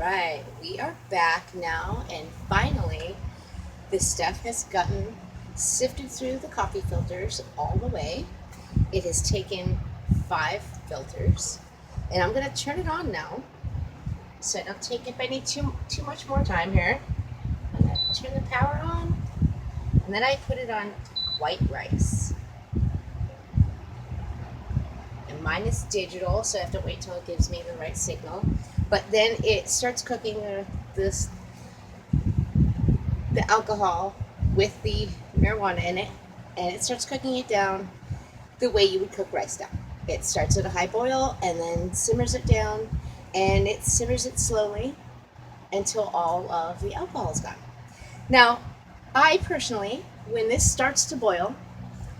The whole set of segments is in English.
right, we are back now, and finally, this stuff has gotten sifted through the coffee filters all the way. It has taken 5 filters, and I'm going to turn it on now. So I don't take if I need too much more time here. I'm going to turn the power on, and then I put it on white rice. And mine is digital, so I have to wait till it gives me the right signal. But then it starts cooking the alcohol with the marijuana in it, and it starts cooking it down the way you would cook rice down. It starts at a high boil and then simmers it down, and it simmers it slowly until all of the alcohol is gone. Now, I personally, when this starts to boil,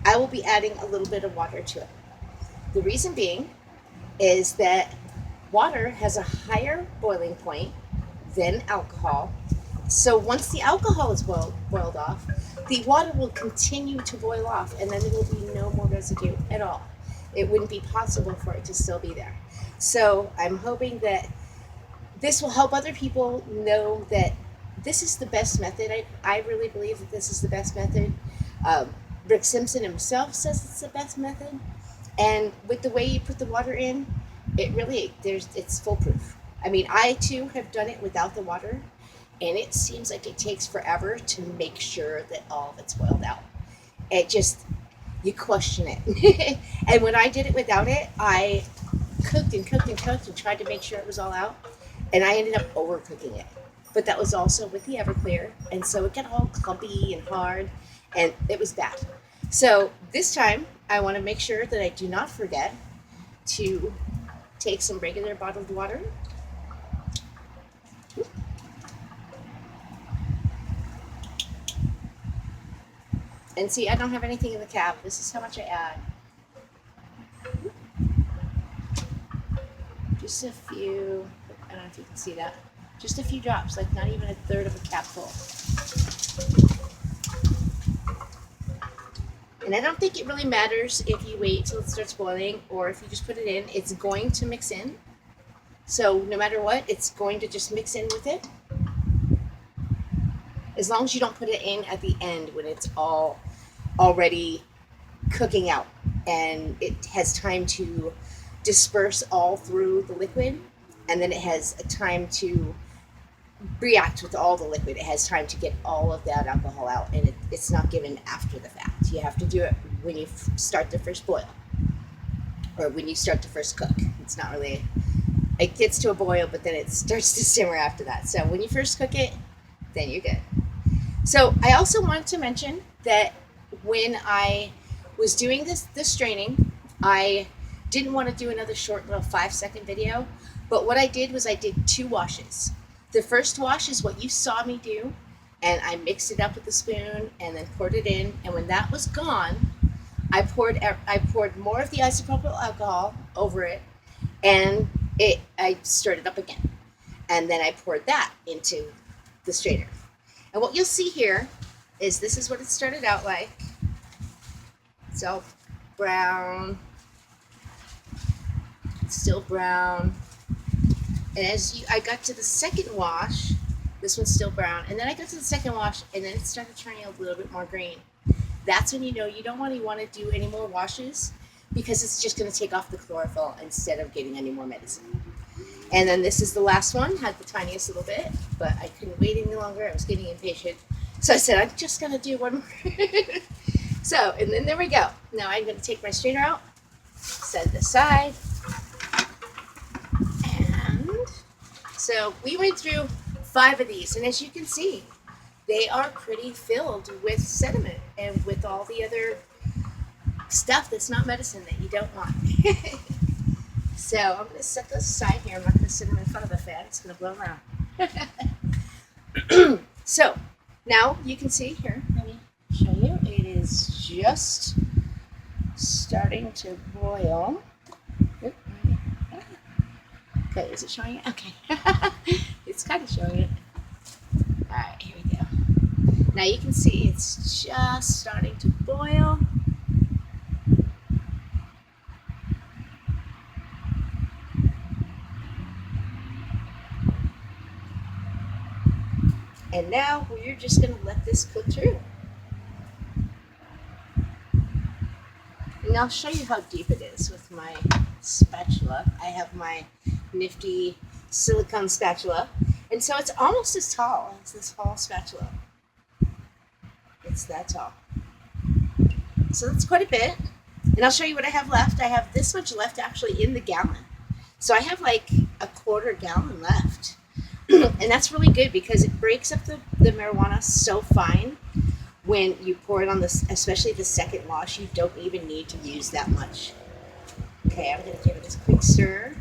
I will be adding a little bit of water to it. The reason being is that water has a higher boiling point than alcohol. So once the alcohol is boiled off, the water will continue to boil off, and then there will be no more residue at all. It wouldn't be possible for it to still be there. So I'm hoping that this will help other people know that this is the best method. I really believe that this is the best method. Rick Simpson himself says it's the best method. And with the way you put the water in, it's foolproof. I mean, I too have done it without the water, and it seems like it takes forever to make sure that all of it's boiled out. You question it. And when I did it without it, I cooked and cooked and cooked and tried to make sure it was all out, and I ended up overcooking it. But that was also with the Everclear, and so it got all clumpy and hard, and it was bad. So this time, I want to make sure that I do not forget to take some regular bottled water. And see, I don't have anything in the cap. This is how much I add. Just a few, I don't know if you can see that. Just a few drops, like not even a third of a capful. And I don't think it really matters if you wait till it starts boiling or if you just put it in. It's going to mix in. So no matter what, it's going to just mix in with it. As long as you don't put it in at the end when it's all already cooking out and it has time to disperse all through the liquid, and then it has a time to react with all the liquid. It has time to get all of that alcohol out, and it's not given after the fact. You have to do it when you start the first boil or when you start the first cook. It's not really, it gets to a boil, but then it starts to simmer after that. So when you first cook it, then you're good. So I also wanted to mention that when I was doing this straining, I didn't want to do another short little 5-second video, but what I did was I did 2 washes. The first wash is what you saw me do, and I mixed it up with a spoon and then poured it in, and when that was gone, I poured more of the isopropyl alcohol over it, and I stirred it up again, and then I poured that into the strainer. And what you'll see here is this is what it started out like. It's all brown. It's still brown. And I got to the second wash, this one's still brown. And then I got to the second wash, and then it started turning a little bit more green. That's when you know you don't really want to do any more washes, because it's just going to take off the chlorophyll instead of getting any more medicine. And then this is the last one, had the tiniest little bit, but I couldn't wait any longer. I was getting impatient. So I said, I'm just going to do one more. So, and then there we go. Now I'm going to take my strainer out, set it aside. And so we went through 5 of these, and as you can see, they are pretty filled with sediment and with all the other stuff that's not medicine that you don't want. So I'm going to set those aside here. I'm not going to sit them in front of the fan. It's going to blow around. So now you can see here. Let me show you. It is just starting to boil. Okay, is it showing it? Okay. It's kind of showing it. All right, here we go. Now you can see it's just starting to boil. And now we're just going to let this cook through. And I'll show you how deep it is with my spatula. I have my nifty silicone spatula. And so it's almost as tall as this Harle spatula. It's that tall. So that's quite a bit. And I'll show you what I have left. I have this much left actually in the gallon. So I have like a quarter gallon left. And that's really good because it breaks up the marijuana so fine. When you pour it on this, especially the second wash, you don't even need to use that much. Okay, I'm going to give it a quick stir.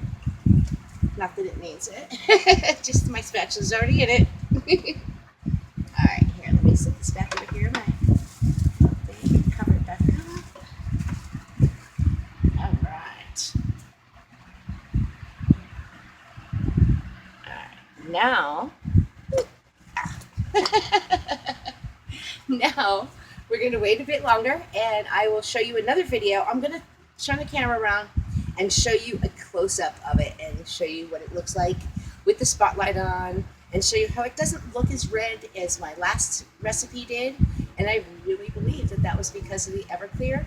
Not that it needs it. Just my spatula's already in it. Alright, here, let me set this back over here. My thing, cover it back up. Alright. Alright, now... Now we're going to wait a bit longer and I will show you another video. I'm going to turn the camera around and show you a close-up of it and show you what it looks like with the spotlight on and show you how it doesn't look as red as my last recipe did. And I really believe that that was because of the Everclear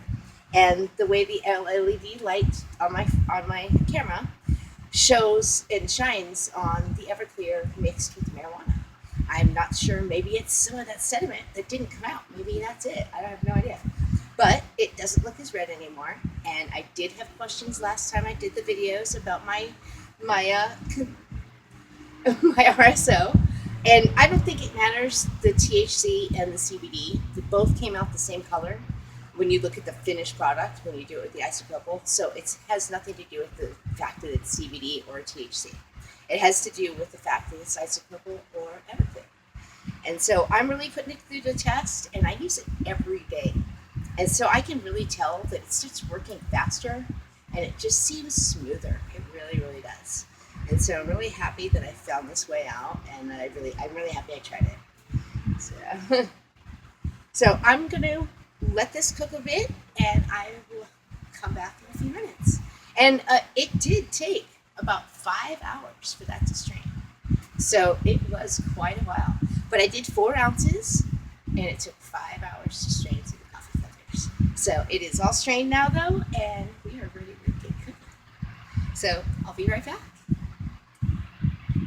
and the way the LED light on my camera shows and shines on the Everclear mixed with marijuana. I'm not sure, maybe it's some of that sediment that didn't come out. Maybe that's it. I have no idea. But it doesn't look as red anymore. And I did have questions last time I did the videos about my RSO. And I don't think it matters, the THC and the CBD. They both came out the same color when you look at the finished product, when you do it with the isopropyl. So it has nothing to do with the fact that it's CBD or THC. It has to do with the fact that it's isopropyl or Everclear. And so I'm really putting it through the test, and I use it every day. And so I can really tell that it starts working faster, and it just seems smoother. It really, really does. And so I'm really happy that I found this way out, and I'm really happy I tried it. So I'm going to let this cook a bit, and I will come back in a few minutes. And it did take about 5 hours for that to strain. So it was quite a while. But I did 4 ounces, and it took 5 hours to strain through the coffee filters. So it is all strained now, though, and we are ready to get cooking. So I'll be right back.